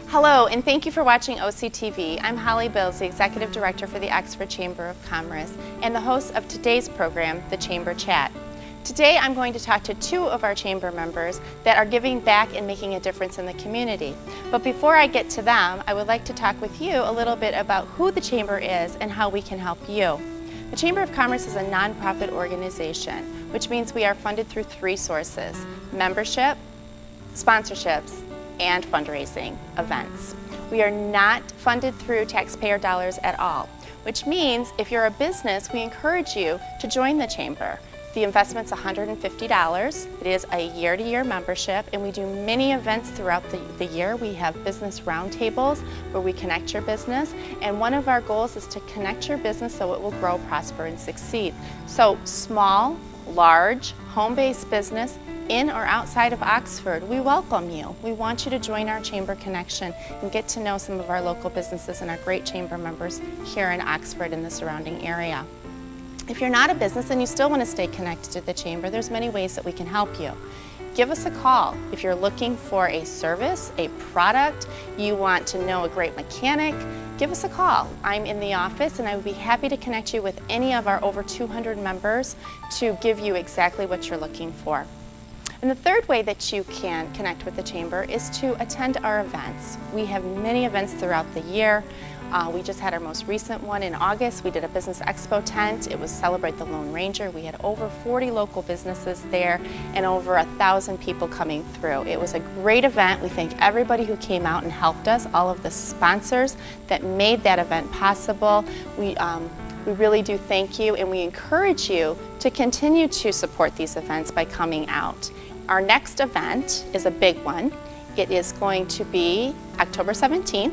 Hello, and thank you for watching OCTV. I'm Holly Bills, the Executive Director for the Oxford Chamber of Commerce and the host of today's program, The Chamber Chat. Today I'm going to talk to two of our Chamber members that are giving back and making a difference in the community. But before I get to them, I would like to talk with you a little bit about who the Chamber is and how we can help you. The Chamber of Commerce is a nonprofit organization, which means we are funded through three sources: membership, sponsorships, and fundraising events. We are not funded through taxpayer dollars at all, which means if you're a business, we encourage you to join the Chamber. The investment's $150. It is a year-to-year membership, and we do many events throughout the year. We have business roundtables where we connect your business, and one of our goals is to connect your business so it will grow, prosper, and succeed. So small, large, home-based business, in or outside of Oxford, we welcome you. We want you to join our Chamber Connection and get to know some of our local businesses and our great Chamber members here in Oxford and the surrounding area. If you're not a business and you still want to stay connected to the Chamber, there's many ways that we can help you. Give us a call. If you're looking for a service, a product, you want to know a great mechanic, give us a call. I'm in the office and I would be happy to connect you with any of our over 200 members to give you exactly what you're looking for. And the third way that you can connect with the Chamber is to attend our events. We have many events throughout the year. We just had our most recent one in August. We did a business expo tent. It was Celebrate the Lone Ranger. We had over 40 local businesses there and over 1,000 people coming through. It was a great event. We thank everybody who came out and helped us, all of the sponsors that made that event possible. We really do thank you, and we encourage you to continue to support these events by coming out. Our next event is a big one. It is going to be October 17th.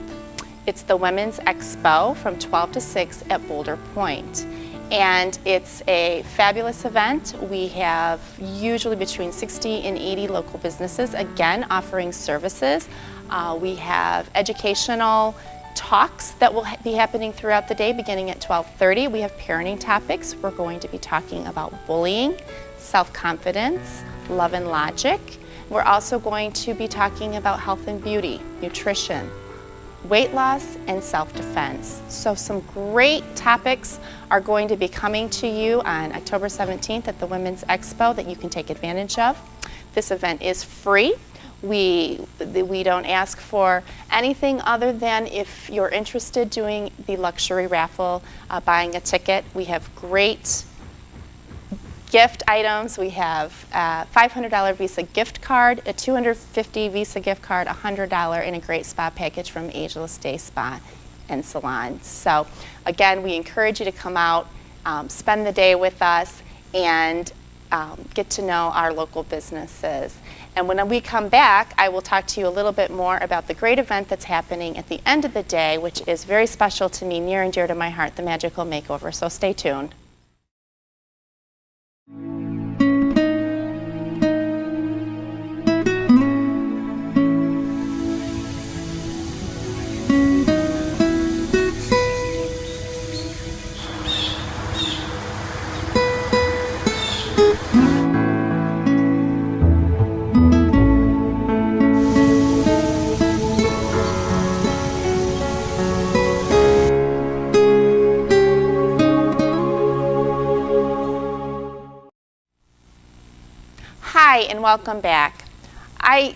It's the Women's Expo from 12 to 6 at Boulder Point. And it's a fabulous event. We have usually between 60 and 80 local businesses, again, offering services. We have educational talks that will be happening throughout the day beginning at 12:30. We have parenting topics. We're going to be talking about bullying, self-confidence, love and logic. We're also going to be talking about health and beauty, nutrition, weight loss, and self-defense. So some great topics are going to be coming to you on October 17th at the Women's Expo that you can take advantage of. This event is free. We don't ask for anything other than if you're interested doing the luxury raffle, buying a ticket. We have great gift items. We have a $500 Visa gift card, a $250 Visa gift card, $100, and a great spa package from Ageless Day Spa and Salon. So again, we encourage you to come out, spend the day with us, and get to know our local businesses. And when we come back, I will talk to you a little bit more about the great event that's happening at the end of the day, which is very special to me, near and dear to my heart, the Magical Makeover. So stay tuned. Hi, and welcome back. I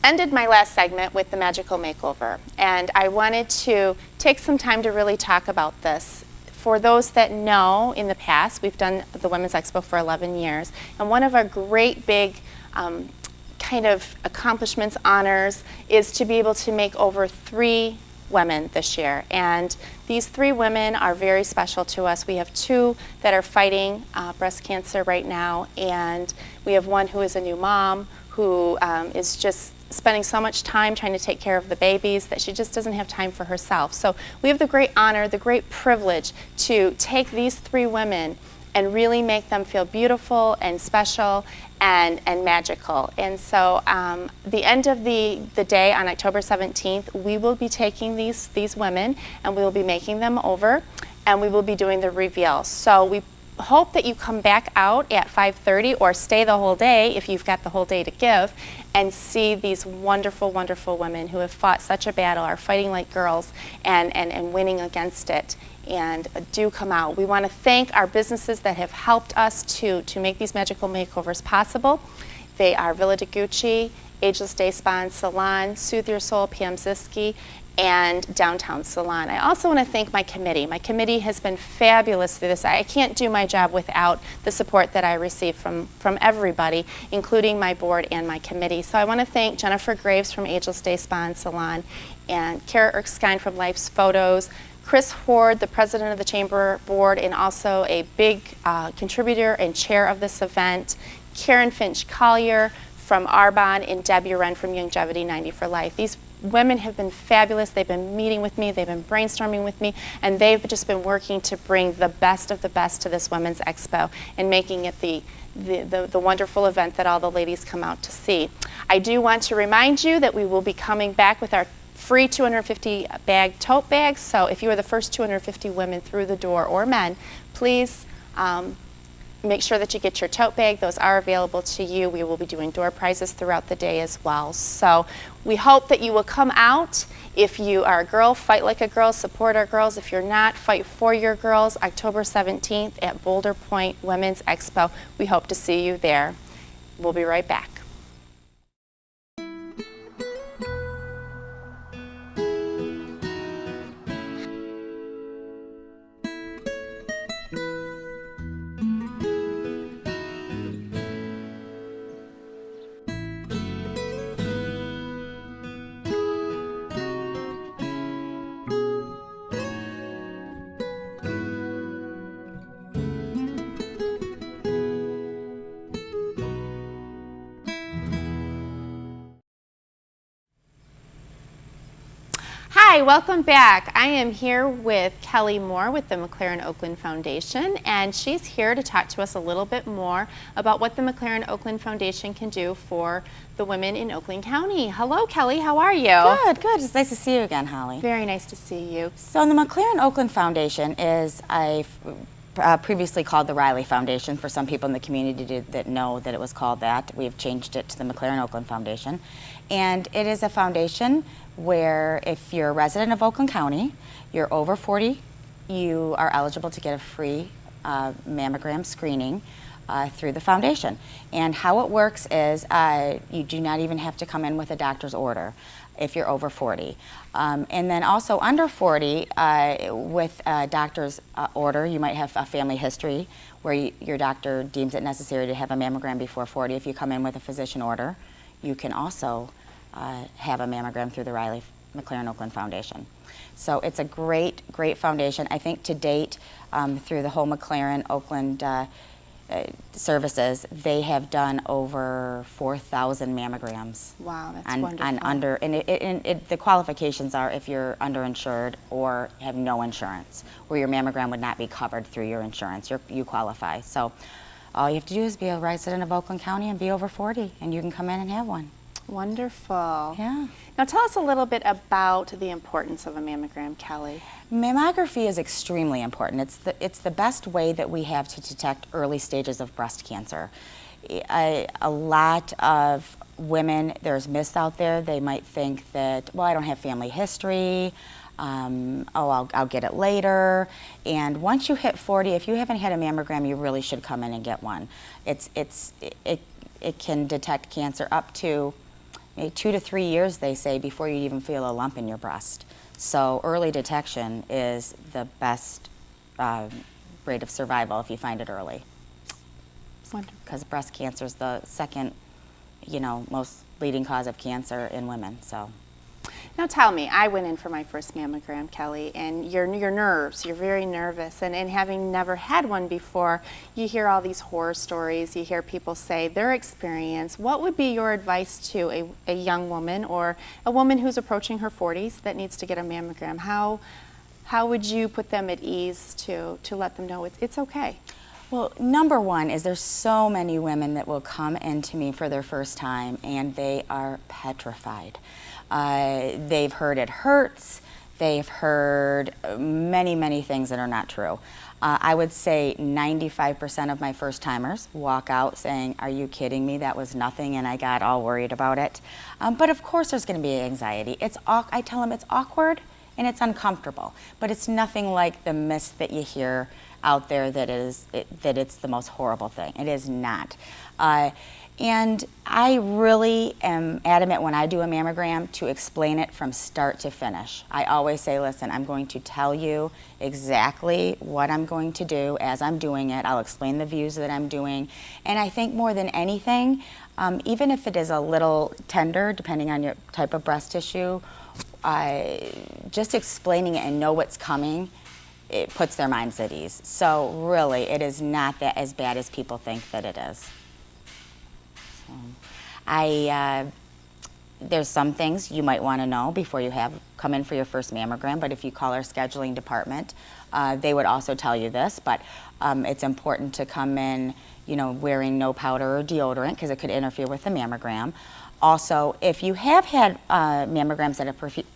ended my last segment with the Magical Makeover, and I wanted to take some time to really talk about this. For those that know, in the past, we've done the Women's Expo for 11 years, and one of our great big kind of accomplishments, honors, is to be able to make over 3 women this year. And these 3 women are very special to us. We have 2 that are fighting breast cancer right now, and we have one who is a new mom who is just spending so much time trying to take care of the babies that she just doesn't have time for herself. So we have the great honor, the great privilege to take these 3 women and really make them feel beautiful and special and magical. And so the end of the day on October 17th, we will be taking these women and we will be making them over, and we will be doing the reveal. So we hope that you come back out at 5:30 or stay the whole day if you've got the whole day to give, and see these wonderful, wonderful women who have fought such a battle, are fighting like girls, and winning against it. And do come out. We want to thank our businesses that have helped us to make these magical makeovers possible. They are Villa de Gucci, Ageless Day Spa and Salon, Soothe Your Soul, Pam Ziske, and Downtown Salon. I also want to thank my committee. My committee has been fabulous through this. I can't do my job without the support that I receive from everybody, including my board and my committee. So I want to thank Jennifer Graves from Ageless Day Spa and Salon, and Kara Erskine from Life's Photos, Chris Ward, the president of the Chamber Board and also a big contributor and chair of this event, Karen Finch Collier from Arbonne, and Debbie Wren from Longevity 90 for Life. These women have been fabulous. They've been meeting with me, they've been brainstorming with me, and they've just been working to bring the best of the best to this Women's Expo and making it the wonderful event that all the ladies come out to see. I do want to remind you that we will be coming back with our free 250 bag tote bags. So if you are the first 250 women through the door, or men, please make sure that you get your tote bag. Those are available to you. We will be doing door prizes throughout the day as well. So we hope that you will come out. If you are a girl, fight like a girl, support our girls. If you're not, fight for your girls. October 17th at Boulder Point Women's Expo. We hope to see you there. We'll be right back. Hi, welcome back. I am here with Kelly Moore with the McLaren Oakland Foundation, and she's here to talk to us a little bit more about what the McLaren Oakland Foundation can do for the women in Oakland County. Hello, Kelly. How are you? Good, good. It's nice to see you again, Holly. Very nice to see you. So the McLaren Oakland Foundation is previously called the Riley Foundation. For some people in the community that know that it was called that, we've changed it to the McLaren Oakland Foundation. And it is a foundation where if you're a resident of Oakland County, you're over 40, you are eligible to get a free mammogram screening through the foundation. And how it works is you do not even have to come in with a doctor's order if you're over 40. And then also under 40, with a doctor's order, you might have a family history where your doctor deems it necessary to have a mammogram before 40. If you come in with a physician order, you can also have a mammogram through the Riley McLaren Oakland Foundation. So it's a great, great foundation. I think to date, through the whole McLaren Oakland services, they have done over 4,000 mammograms. Wow, that's wonderful. And the qualifications are if you're underinsured or have no insurance, where your mammogram would not be covered through your insurance. You qualify. So all you have to do is be a resident of Oakland County and be over 40, and you can come in and have one. Wonderful. Yeah. Now tell us a little bit about the importance of a mammogram, Kelly. Mammography is extremely important. It's the best way that we have to detect early stages of breast cancer. A lot of women, there's myths out there. They might think that, well, I don't have family history. I'll get it later. And once you hit 40, if you haven't had a mammogram, you really should come in and get one. It can detect cancer up to 2 to 3 years, they say, before you even feel a lump in your breast. So early detection is the best rate of survival if you find it early. Wonderful. Because breast cancer is the second, most leading cause of cancer in women. So. Now tell me, I went in for my first mammogram, Kelly, and your nerves, you're very nervous, and having never had one before, you hear all these horror stories, you hear people say their experience. What would be your advice to a young woman or a woman who's approaching her 40s that needs to get a mammogram? How would you put them at ease to let them know it's okay? Well, number one is there's so many women that will come into me for their first time and they are petrified. They've heard it hurts. They've heard many, many things that are not true. I would say 95% of my first timers walk out saying, "Are you kidding me? That was nothing," and I got all worried about it. But of course there's going to be anxiety. I tell them it's awkward and it's uncomfortable, but it's nothing like the myths that you hear out there that it's the most horrible thing. It is not. And I really am adamant when I do a mammogram to explain it from start to finish. I always say, listen, I'm going to tell you exactly what I'm going to do as I'm doing it. I'll explain the views that I'm doing. And I think more than anything, even if it is a little tender, depending on your type of breast tissue, just explaining it and know what's coming, it puts their minds at ease. So really, it is not that as bad as people think that it is. There's some things you might want to know before you come in for your first mammogram, but if you call our scheduling department, they would also tell you this, but it's important to come in, wearing no powder or deodorant because it could interfere with the mammogram. Also, if you have had mammograms at a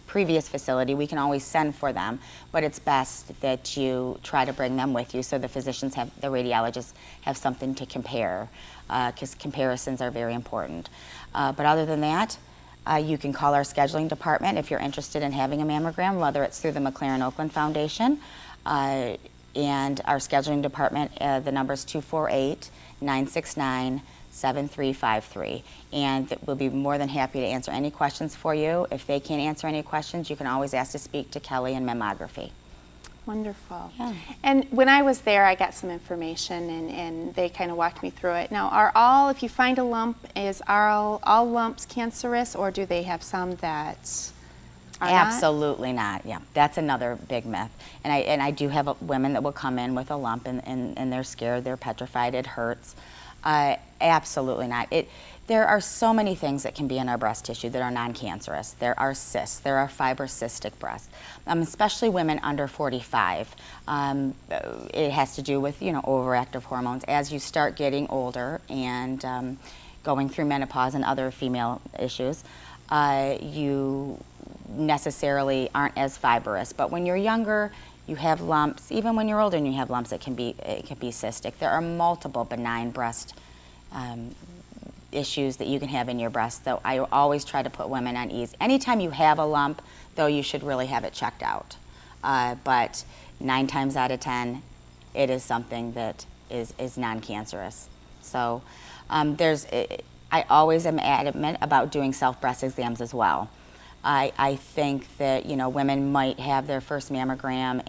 previous facility, we can always send for them, but it's best that you try to bring them with you so the radiologists have something to compare, because comparisons are very important. But other than that, you can call our scheduling department if you're interested in having a mammogram, whether it's through the McLaren Oakland Foundation. And our scheduling department, the number is 248-969-7353. And we'll be more than happy to answer any questions for you. If they can't answer any questions, you can always ask to speak to Kelly in mammography. Wonderful. Yeah. And when I was there, I got some information, and they kind of walked me through it. Now, if you find a lump, are all lumps cancerous, or do they have some that are Absolutely not. Yeah, that's another big myth. And I do have women that will come in with a lump, and they're scared, they're petrified, it hurts. Absolutely not. There are so many things that can be in our breast tissue that are non-cancerous. There are cysts. There are fibrocystic breasts, especially women under 45. It has to do with overactive hormones. As you start getting older and going through menopause and other female issues, you necessarily aren't as fibrous. But when you're younger, you have lumps. Even when you're older and you have lumps, it can be cystic. There are multiple benign breast issues that you can have in your breast, though I always try to put women on ease. Anytime you have a lump, though, you should really have it checked out. But 9 times out of 10, it is something that is non-cancerous. So I always am adamant about doing self-breast exams as well. I think that women might have their first mammogram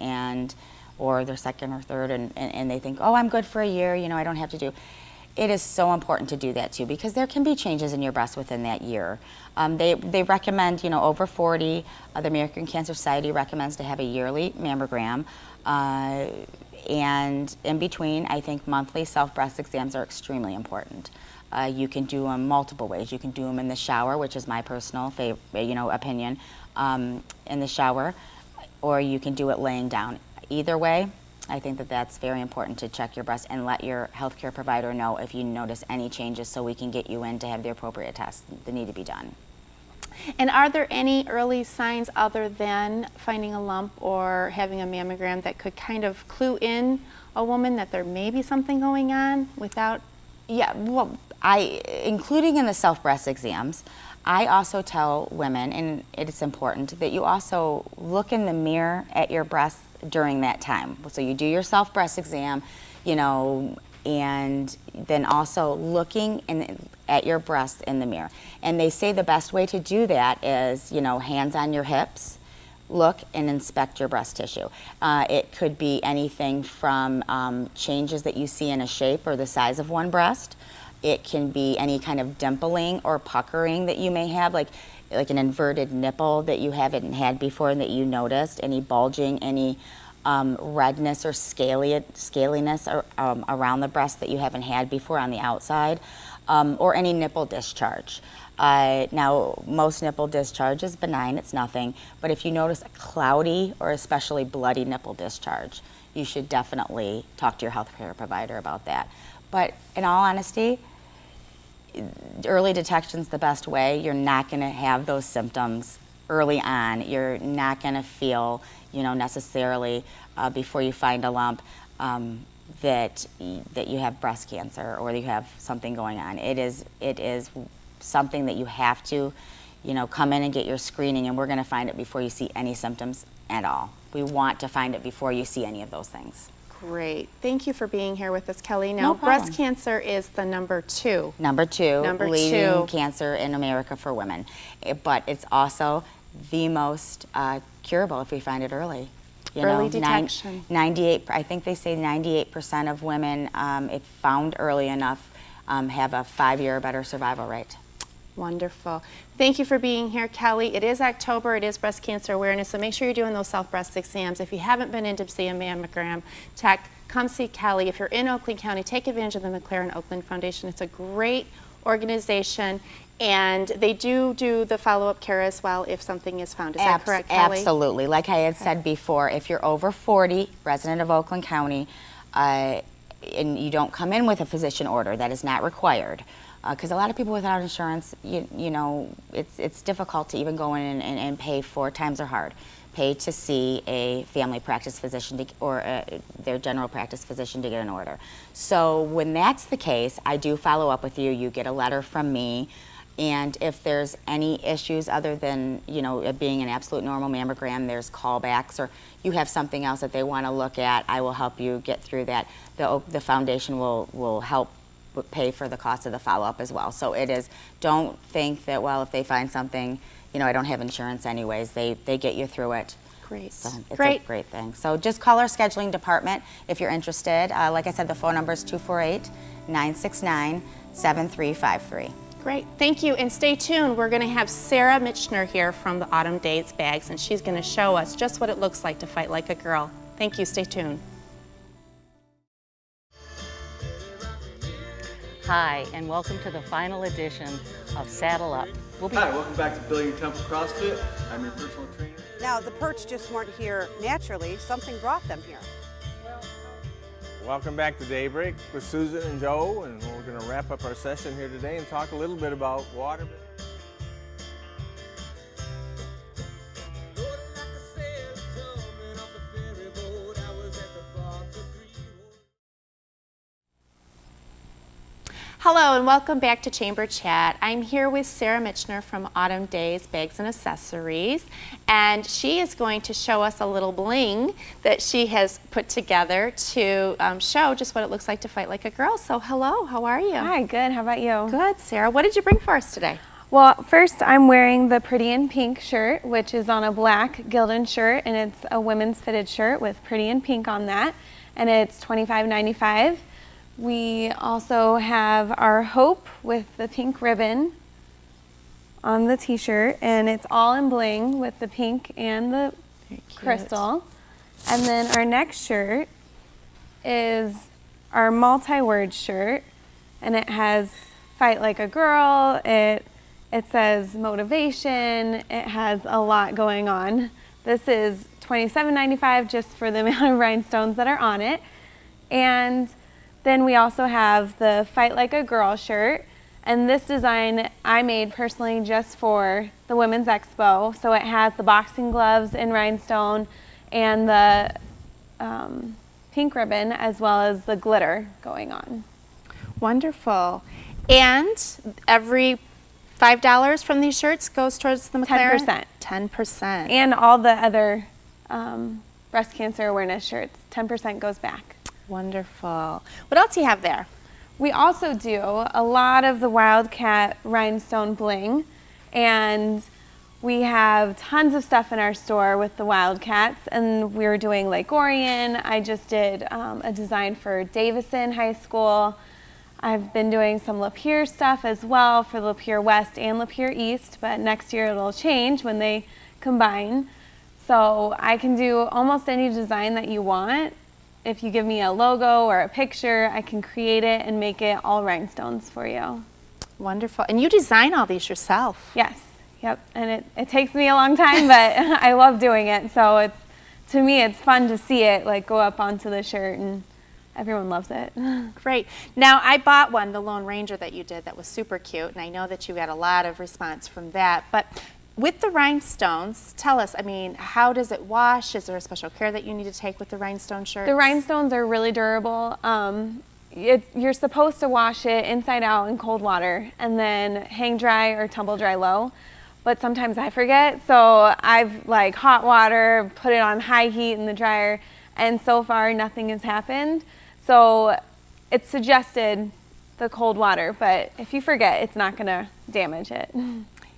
or their second or third, and they think, oh, I'm good for a year, I don't have to do. It is so important to do that too, because there can be changes in your breast within that year. They recommend, over 40, the American Cancer Society recommends to have a yearly mammogram. And in between, I think monthly self-breast exams are extremely important. You can do them multiple ways. You can do them in the shower, which is my personal opinion, in the shower, or you can do it laying down. Either way, I think that that's very important to check your breast and let your healthcare provider know if you notice any changes, so we can get you in to have the appropriate tests that need to be done. And are there any early signs other than finding a lump or having a mammogram that could kind of clue in a woman that there may be something going on without? Yeah, well, including in the self-breast exams, I also tell women, and it is important, that you also look in the mirror at your breasts during that time. So you do your self-breast exam, and then also looking at your breasts in the mirror. And they say the best way to do that is, hands on your hips, look and inspect your breast tissue. It could be anything from changes that you see in a shape or the size of one breast. It can be any kind of dimpling or puckering that you may have, like an inverted nipple that you haven't had before and that you noticed, any bulging, any redness or scaliness around the breast that you haven't had before on the outside, or any nipple discharge. Now, most nipple discharge is benign, it's nothing, but if you notice a cloudy or especially bloody nipple discharge, you should definitely talk to your healthcare provider about that. But in all honesty, early detection is the best way. You're not going to have those symptoms early on. You're not going to feel, necessarily before you find a lump that you have breast cancer or that you have something going on. It is something that you have to, come in and get your screening, and we're going to find it before you see any symptoms at all. We want to find it before you see any of those things. Great. Thank you for being here with us, Kelly. Now, No problem. breast cancer is the number 2. Number two leading 2. cancer in America for women. But it's also the most curable if we find it early. Early detection. 98, I think they say 98% of women, if found early enough, have a 5-year or better survival rate. Wonderful. Thank you for being here, Kelly. It is October. It is Breast Cancer Awareness, so make sure you're doing those self-breast exams. If you haven't been in to see a mammogram tech, come see Kelly. If you're in Oakland County, take advantage of the McLaren Oakland Foundation. It's a great organization, and they do the follow-up care as well if something is found. Is that correct, Kelly? Absolutely. Like I had said before, if you're over 40, resident of Oakland County, and you don't come in with a physician order, that is not required. Because a lot of people without insurance, it's difficult to even go in and pay 4 times or hard. Pay to see a family practice physician or their general practice physician to get an order. So when that's the case, I do follow up with you. You get a letter from me. And if there's any issues other than, it being an absolute normal mammogram, there's callbacks, or you have something else that they want to look at, I will help you get through that. The foundation will help pay for the cost of the follow-up as well. So it is, don't think that, well, if they find something, I don't have insurance anyways. They get you through it. Great. So it's Great. a great thing. So just call our scheduling department if you're interested. Like I said, the phone number is 248-969-7353. Great. Thank you. And stay tuned. We're going to have Sarah Michener here from the Autumn Days Bags, and she's going to show us just what it looks like to fight like a girl. Thank you. Stay tuned. Hi, and welcome to the final edition of Saddle Up. Hi, welcome back to Billiard Temple CrossFit. I'm your personal trainer. Now, the Perch just weren't here naturally. Something brought them here. Welcome back to Daybreak with Susan and Joe, and we're going to wrap up our session here today and talk a little bit about water. Hello and welcome back to Chamber Chat. I'm here with Sarah Michener from Autumn Days Bags and Accessories, and she is going to show us a little bling that she has put together to show just what it looks like to fight like a girl. So hello, how are you? Hi, good. How about you? Good, Sarah. What did you bring for us today? Well, first I'm wearing the Pretty in Pink shirt, which is on a black Gildan shirt, and it's a women's fitted shirt with Pretty in Pink on that, and it's $25.95. We also have our Hope with the pink ribbon on the t-shirt, and it's all in bling with the pink and the crystal. And then our next shirt is our multi-word shirt, and it has Fight Like a Girl, it says motivation, it has a lot going on. This is $27.95 just for the amount of rhinestones that are on it. And then we also have the Fight Like a Girl shirt, and this design I made personally just for the Women's Expo. So it has the boxing gloves in rhinestone and the pink ribbon as well as the glitter going on. Wonderful. And every $5 from these shirts goes towards the McLaren? 10%. 10%. And all the other breast cancer awareness shirts, 10% goes back. Wonderful. What else do you have there? We also do a lot of the Wildcat rhinestone bling, and we have tons of stuff in our store with the Wildcats, and we're doing Lake Orion. I just did a design for Davison High School. I've been doing some Lapeer stuff as well for Lapeer West and Lapeer East, but next year it'll change when they combine. So I can do almost any design that you want. If you give me a logo or a picture, I can create it and make it all rhinestones for you. Wonderful. And you design all these yourself? Yes. Yep. And it takes me a long time, but I love doing it. So to me, it's fun to see it like go up onto the shirt, and everyone loves it. Great. Now, I bought one, the Lone Ranger that you did, that was super cute, and I know that you got a lot of response from that. But with the rhinestones, tell us, I mean, how does it wash? Is there a special care that you need to take with the rhinestone shirts? The rhinestones are really durable. You're supposed to wash it inside out in cold water and then hang dry or tumble dry low. But sometimes I forget, so I've like hot water, put it on high heat in the dryer, and so far nothing has happened. So it's suggested the cold water, but if you forget, it's not gonna damage it.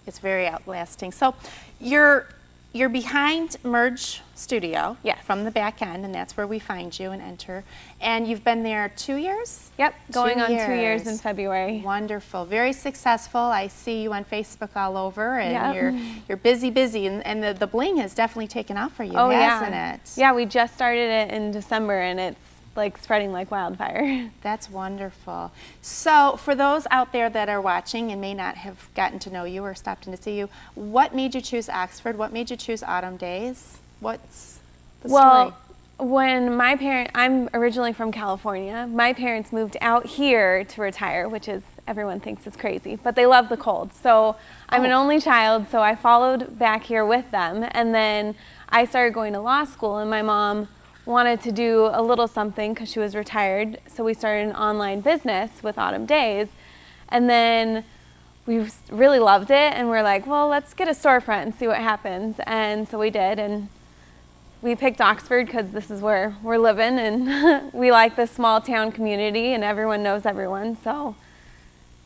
It's very outlasting. So you're behind Merge Studio, Yes. from the back end, and that's where we find you and enter. And you've been there 2 years? Yep, going 2 on 2 years in February. Wonderful, very successful. I see you on Facebook all over, and Yep. you're busy, and the bling has definitely taken off for you, Oh hasn't yeah. it? Yeah, we just started it in December, and it's like spreading like wildfire. That's wonderful. So for those out there that are watching and may not have gotten to know you or stopped in to see you, what made you choose Oxford? What made you choose Autumn Days? What's the Well, story? when I'm originally from California. My parents moved out here to retire, which is, everyone thinks is crazy, but they love the cold. So I'm an only child, so I followed back here with them. And then I started going to law school, and my mom wanted to do a little something because she was retired. So we started an online business with Autumn Days. And then we really loved it, and we're like, well, let's get a storefront and see what happens. And so we did, and we picked Oxford because this is where we're living, and we like this small town community, and everyone knows everyone. So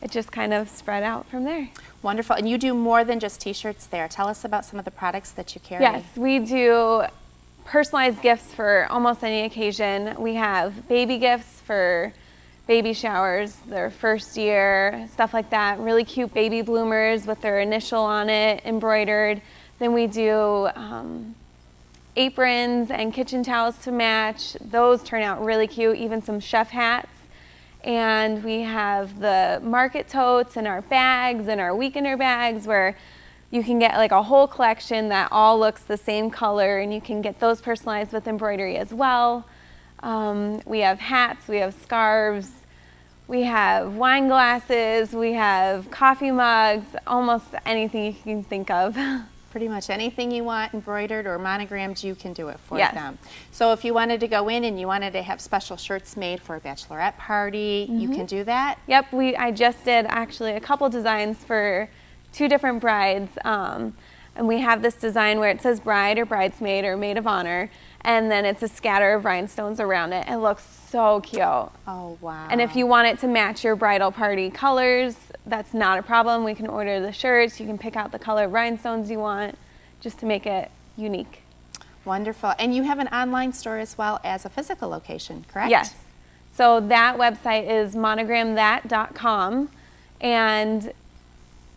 it just kind of spread out from there. Wonderful. And you do more than just t-shirts there. Tell us about some of the products that you carry. Yes, we do personalized gifts for almost any occasion. We have baby gifts for baby showers, their first year, stuff like that. Really cute baby bloomers with their initial on it, embroidered. Then we do aprons and kitchen towels to match. Those turn out really cute, even some chef hats. And we have the market totes and our bags and our weekender bags, where you can get like a whole collection that all looks the same color, and you can get those personalized with embroidery as well. We have hats, we have scarves, we have wine glasses, we have coffee mugs, almost anything you can think of. Pretty much anything you want embroidered or monogrammed, you can do it for Yes. them. So if you wanted to go in and you wanted to have special shirts made for a bachelorette party, you can do that? Yep, I just did actually a couple designs for 2 different brides. And we have this design where it says bride or bridesmaid or maid of honor, and then it's a scatter of rhinestones around it. It looks so cute. Oh, wow. And if you want it to match your bridal party colors, that's not a problem. We can order the shirts. You can pick out the color of rhinestones you want, just to make it unique. Wonderful. And you have an online store as well as a physical location, correct? Yes. So that website is monogramthat.com, and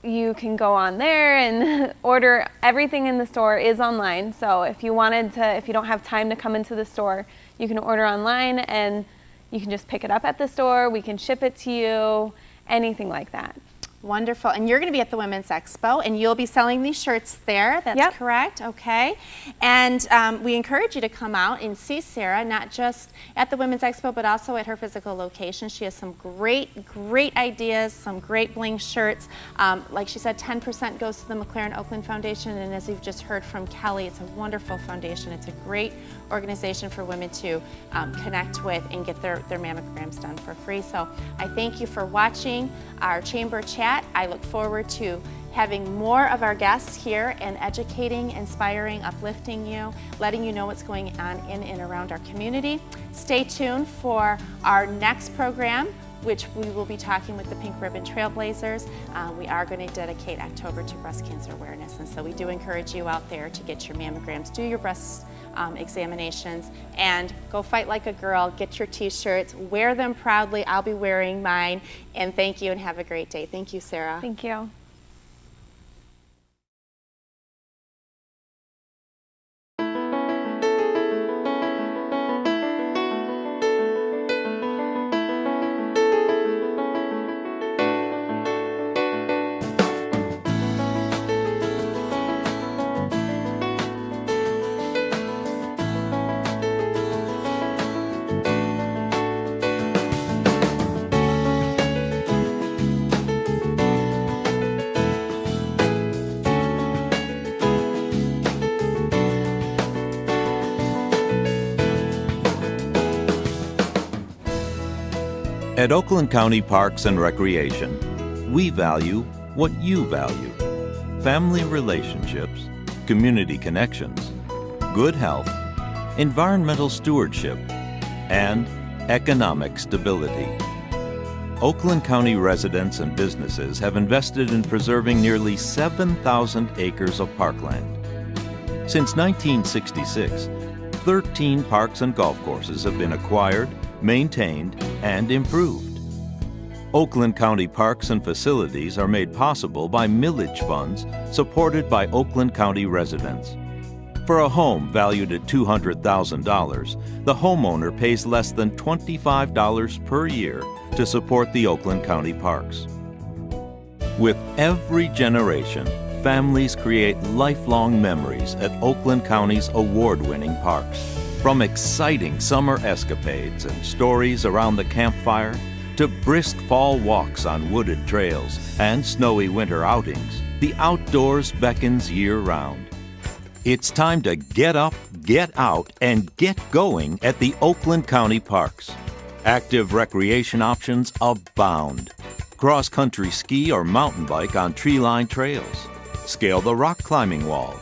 you can go on there and order. Everything in the store is online. So if you don't have time to come into the store, you can order online, and you can just pick it up at the store. We can ship it to you, anything like that. Wonderful. And you're going to be at the Women's Expo, and you'll be selling these shirts there. That's Yep. correct. Okay. And we encourage you to come out and see Sarah, not just at the Women's Expo, but also at her physical location. She has some great, great ideas, some great bling shirts. Like she said, 10% goes to the McLaren Oakland Foundation, and as you've just heard from Kelly, it's a wonderful foundation. It's a great organization for women to connect with and get their mammograms done for free. So I thank you for watching our Chamber Chat. I look forward to having more of our guests here and educating, inspiring, uplifting you, letting you know what's going on in and around our community. Stay tuned for our next program, which we will be talking with the Pink Ribbon Trailblazers. We are going to dedicate October to breast cancer awareness, and so we do encourage you out there to get your mammograms, do your breast examinations, and go fight like a girl. Get your t-shirts, wear them proudly. I'll be wearing mine, and thank you, and have a great day. Thank you, Sarah. Thank you. At Oakland County Parks and Recreation, we value what you value: family relationships, community connections, good health, environmental stewardship, and economic stability. Oakland County residents and businesses have invested in preserving nearly 7,000 acres of parkland. Since 1966, 13 parks and golf courses have been acquired, maintained, and improved. Oakland County parks and facilities are made possible by millage funds supported by Oakland County residents. For a home valued at $200,000, the homeowner pays less than $25 per year to support the Oakland County parks. With every generation, families create lifelong memories at Oakland County's award-winning parks. From exciting summer escapades and stories around the campfire to brisk fall walks on wooded trails and snowy winter outings, the outdoors beckons year-round. It's time to get up, get out, and get going at the Oakland County parks. Active recreation options abound. Cross-country ski or mountain bike on tree-lined trails. Scale the rock climbing wall.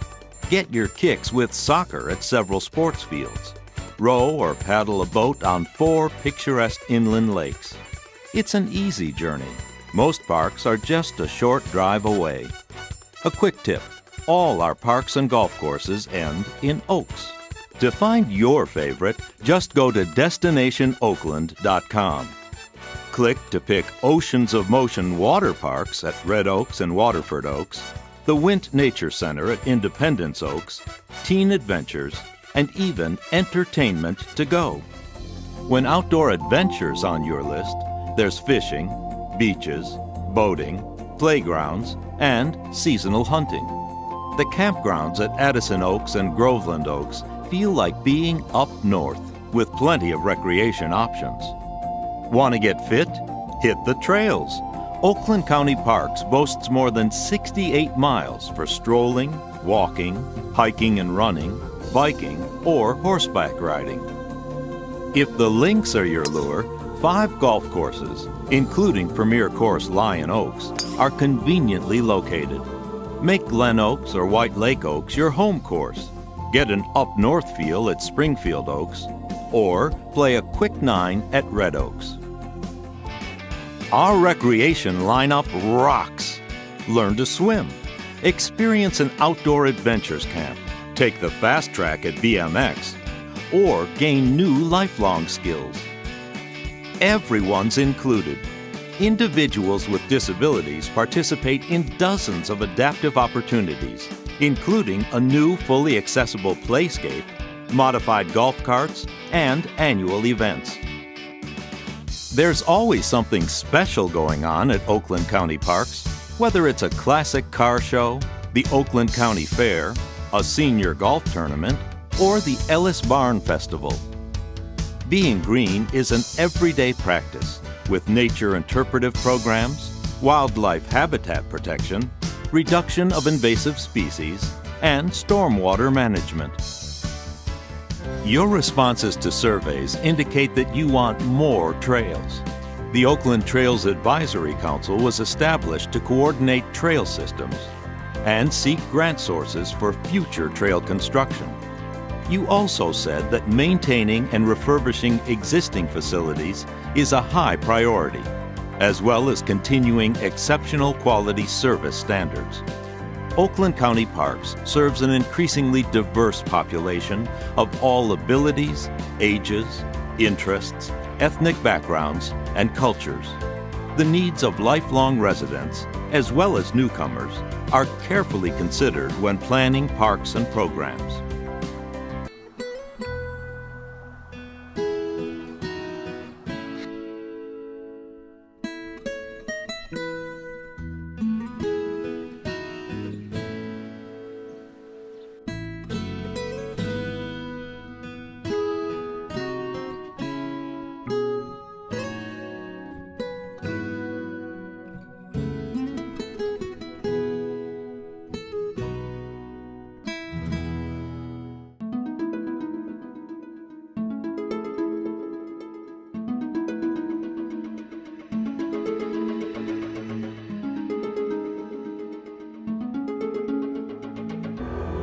Get your kicks with soccer at several sports fields. Row or paddle a boat on 4 picturesque inland lakes. It's an easy journey. Most parks are just a short drive away. A quick tip: all our parks and golf courses end in Oaks. To find your favorite, just go to DestinationOakland.com. Click to pick Oceans of Motion water parks at Red Oaks and Waterford Oaks, the Wint Nature Center at Independence Oaks, Teen Adventures, and even entertainment to go. When outdoor adventures on your list, there's fishing, beaches, boating, playgrounds, and seasonal hunting. The campgrounds at Addison Oaks and Groveland Oaks feel like being up north with plenty of recreation options. Want to get fit? Hit the trails. Oakland County Parks boasts more than 68 miles for strolling, walking, hiking and running, biking, or horseback riding. If the links are your lure, 5 golf courses, including Premier Course Lion Oaks, are conveniently located. Make Glen Oaks or White Lake Oaks your home course. Get an up-north feel at Springfield Oaks, or play a quick 9 at Red Oaks. Our recreation lineup rocks. Learn to swim. Experience an outdoor adventures camp. Take the fast track at BMX, or gain new lifelong skills. Everyone's included. Individuals with disabilities participate in dozens of adaptive opportunities, including a new fully accessible playscape, modified golf carts, and annual events. There's always something special going on at Oakland County Parks, whether it's a classic car show, the Oakland County Fair, a senior golf tournament, or the Ellis Barn Festival. Being green is an everyday practice with nature interpretive programs, wildlife habitat protection, reduction of invasive species, and stormwater management. Your responses to surveys indicate that you want more trails. The Oakland Trails Advisory Council was established to coordinate trail systems and seek grant sources for future trail construction. You also said that maintaining and refurbishing existing facilities is a high priority, as well as continuing exceptional quality service standards. Oakland County Parks serves an increasingly diverse population of all abilities, ages, interests, ethnic backgrounds, and cultures. The needs of lifelong residents, as well as newcomers, are carefully considered when planning parks and programs.